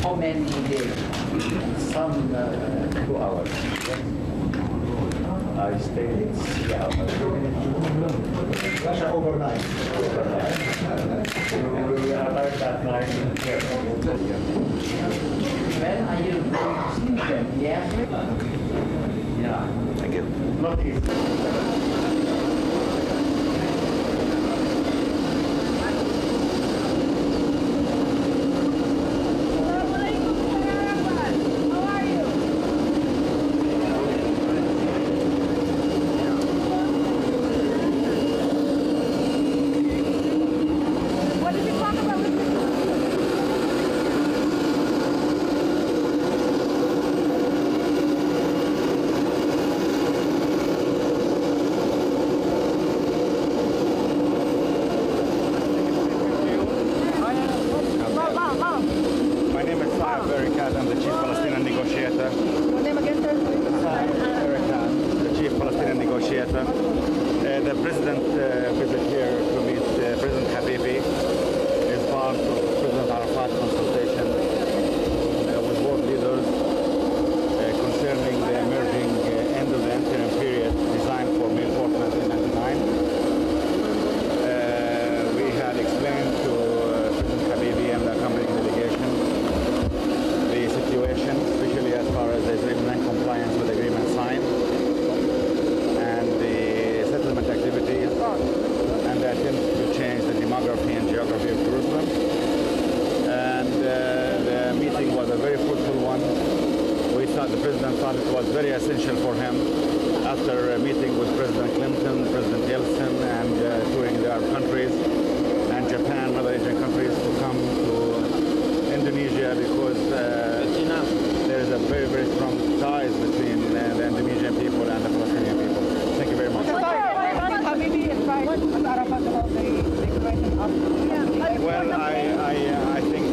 How many days? Some 2 hours. I stayed 3 hours. Overnight. We arrived at night. When are you going to see them? Yeah? Yeah. Thank you. Not easy. The president visit here to meet President Habibi is part of President Arafat consultation with world leaders concerning the emerging end of the interim period designed for May 4th, 1999. We had explained to President Habibi and the accompanying delegation the situation, especially as far as the Israeli non-compliance with the agreement signed, activities and the attempt to change the demography and geography of Jerusalem. And the meeting was a very fruitful one. The President thought it was very essential for him after a meeting with President Clinton, President Yeltsin, and touring the Arab countries and Japan and other Asian countries to come to Indonesia because there is a very, very strong ties between the Indonesian people and the Palestinian people. Thank you very much. Well, I think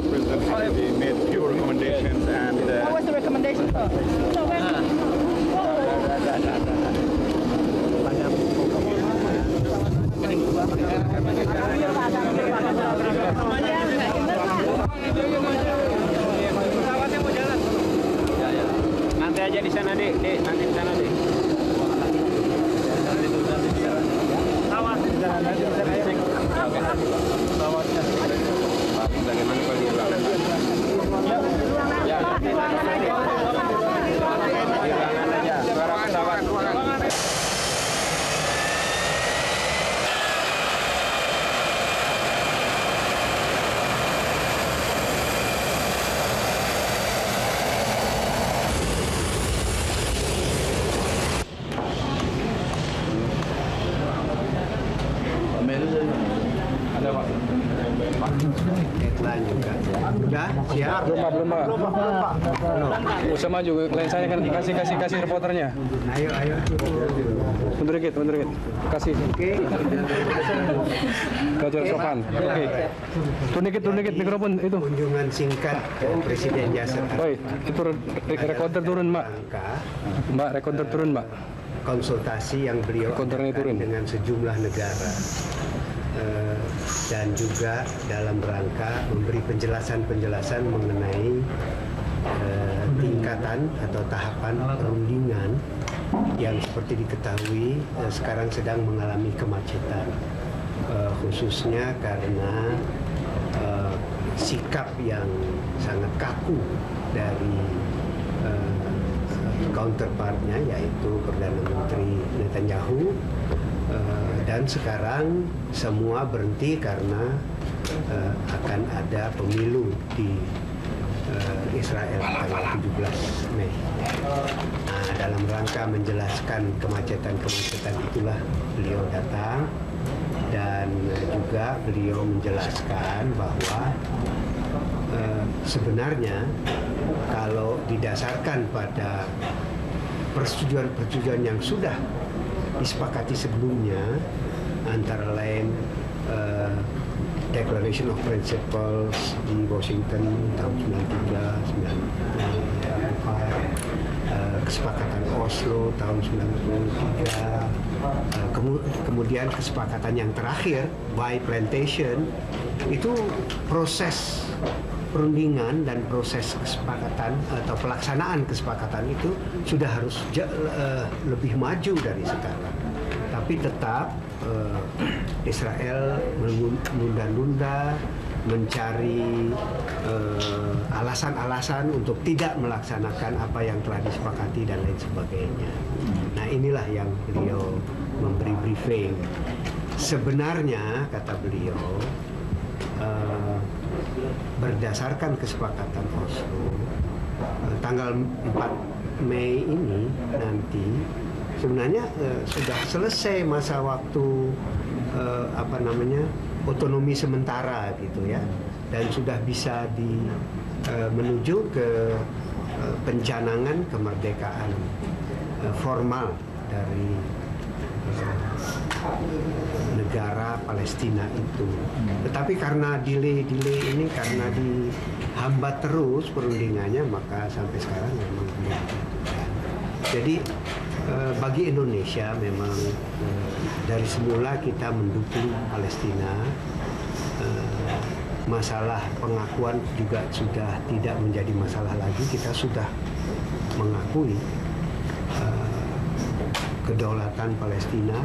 President Habibi made few recommendations and... what was the recommendation for? Nanti aja di sana, Dek. Nanti di sana, Dek. Bagaimana kalau di ruangan? Ya, di ruangan aja. Suara pesawat. Deadline juga. Udah siap? Belum Pak. Usah maju, klien saya kan kasih reporternya. Ayo. Mundur dikit. Kasih. Oke. Kajar sopan. Oke. Turun dikit mikrofon itu. Kunjungan singkat Presiden Yasser Arafat. Oi, itu recorder turun, Mbak. Mbak, recorder turun, Mbak. Konsultasi yang beliau adakan dengan sejumlah negara. Dan juga dalam rangka memberi penjelasan mengenai tingkatan atau tahapan perundingan yang seperti diketahui sekarang sedang mengalami kemacetan, khususnya karena sikap yang sangat kaku dari counterpartnya, yaitu Perdana Menteri Netanyahu. Dan sekarang semua berhenti karena akan ada pemilu di Israel tanggal 17 Mei. Nah, dalam rangka menjelaskan kemacetan itulah beliau datang, dan juga beliau menjelaskan bahwa sebenarnya kalau didasarkan pada persetujuan yang sudah disepakati sebelumnya, antara lain Declaration of Principles di Washington tahun 93, 94, kesepakatan Oslo tahun 93, Kemudian kesepakatan yang terakhir by plantation itu proses perundingan dan proses kesepakatan atau pelaksanaan kesepakatan itu sudah harus lebih maju dari sekarang. Tapi tetap Israel menunda-nunda, mencari alasan-alasan untuk tidak melaksanakan apa yang telah disepakati dan lain sebagainya. Nah, inilah yang beliau memberi briefing. Sebenarnya, kata beliau, berdasarkan kesepakatan Oslo, tanggal 4 Mei ini nanti sebenarnya sudah selesai masa waktu otonomi sementara gitu ya, dan sudah bisa menuju ke pencanangan kemerdekaan formal dari negara Palestina itu. Tetapi karena delay ini, karena dihambat terus perundingannya, maka sampai sekarang memang belum. Jadi bagi Indonesia memang dari semula kita mendukung Palestina. Masalah pengakuan juga sudah tidak menjadi masalah lagi. Kita sudah mengakui kedaulatan Palestina.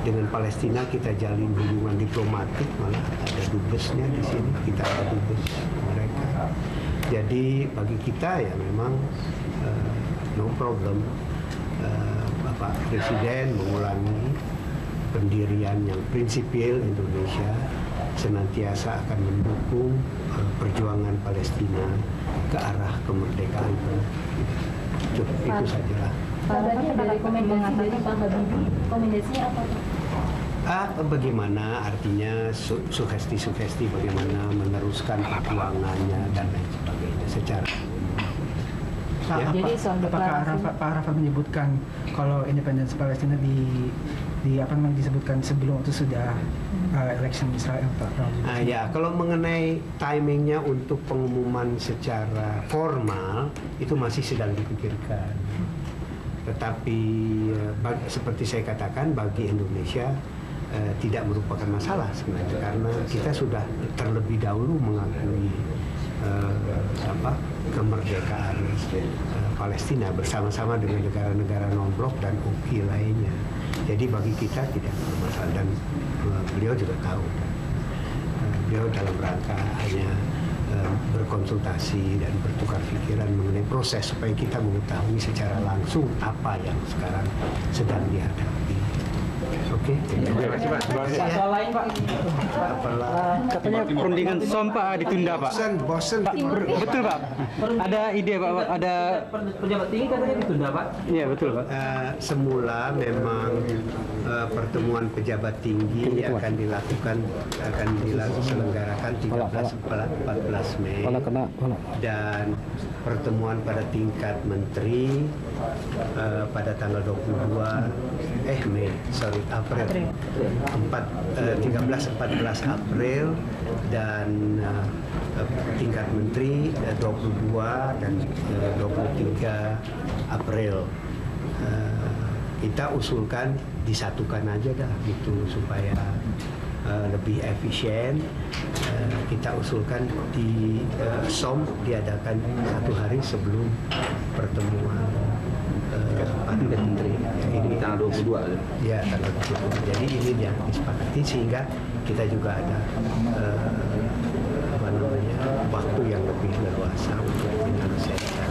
Dengan Palestina kita jalin hubungan diplomatik, malah ada dubesnya di sini, kita ada dubes mereka. Jadi bagi kita ya memang no problem. Bapak Presiden mengulangi pendirian yang prinsipil Indonesia senantiasa akan mendukung perjuangan Palestina ke arah kemerdekaan. Itu sajalah. Tadi ada rekomendasi dari Pak Habibie. Rekomendasinya apa? Bagaimana artinya sugesti-sugesti bagaimana meneruskan perjuangannya dan lain sebagainya secara Pak, ya. Jadi apakah Pak Arafat menyebutkan kalau independensi Palestina disebutkan sebelum itu sudah election Israel, Pak? Ya, kalau mengenai timingnya untuk pengumuman secara formal itu masih sedang dipikirkan. Tetapi seperti saya katakan, bagi Indonesia tidak merupakan masalah sebenarnya, karena kita sudah terlebih dahulu mengakui kemerdekaan Palestina bersama-sama dengan negara-negara non-blok dan UKI lainnya. Jadi bagi kita tidak bermasalah, dan beliau juga tahu. Beliau dalam rangka hanya berkonsultasi dan bertukar pikiran mengenai proses supaya kita mengetahui secara langsung apa yang sekarang sedang dihadapi. Oke. Terima kasih, Pak. Soal lain, Pak. Katanya perundingan SOM, Pak, ditunda, Pak. Bosen. Betul, Pak. Ada ide, Pak. Ada Pejabat tinggi katanya ditunda, Pak. Iya, betul, Pak. Semula memang pertemuan pejabat tinggi akan diselenggarakan 13-14 Mei, dan pertemuan pada tingkat menteri pada tanggal 13-14 April, dan tingkat menteri 22 dan 23 April. Kita usulkan disatukan aja dah gitu supaya lebih efisien. Kita usulkan di SOM diadakan 1 hari sebelum pertemuan Pak Menteri. Ini tanggal 22. Ya, tanggal 22. Jadi ini yang disepakati sehingga kita juga ada waktu yang lebih leluasa untuk menyelesaikan.